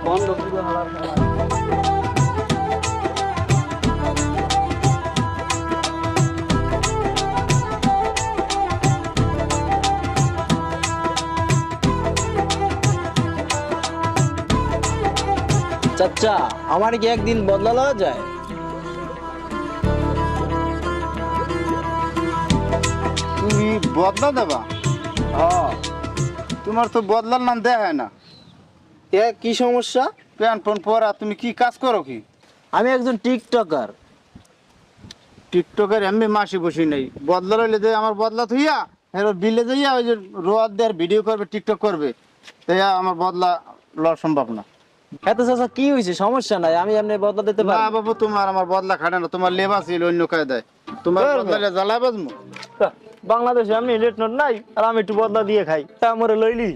বন্ধ পুরো হালার খেলা। চাচা আমার কি একদিন বদলা লওয়া যায়? তুমি বদলা দেবা? হ্যাঁ। তোমার তো বদলার নাম দেয়া হয় না। এ কি সমস্যা? প্যান্ট ফোন পরা, তুমি কি কাজ করো কি? আমি একজন টিকটকার। টিকটকের এমনি মাসি বসি নেই, বদলা লইলে যে আমার বদলা থইয়া এর বিলে যাইয়া ওই যে রোয়াদ দেওয়ার ভিডিও করবে, টিকটক করবে, তাই আমার বদলা লওয়া সম্ভব না। এত চাচা কি হয়েছে? সমস্যা নাই, আমি এমনি বদলা দিতে না পারি। বাবু, তোমার আমার বদলা খাটে না, তোমার লেবাস ছিল অন্য কায়দায়, তোমার বের বদলা জ্বালায় বাজমু। বাংলাদেশে এমনি লেট নোট নাই, আর আমি একটু বদলা দিয়ে খাই, তা আমার লইলি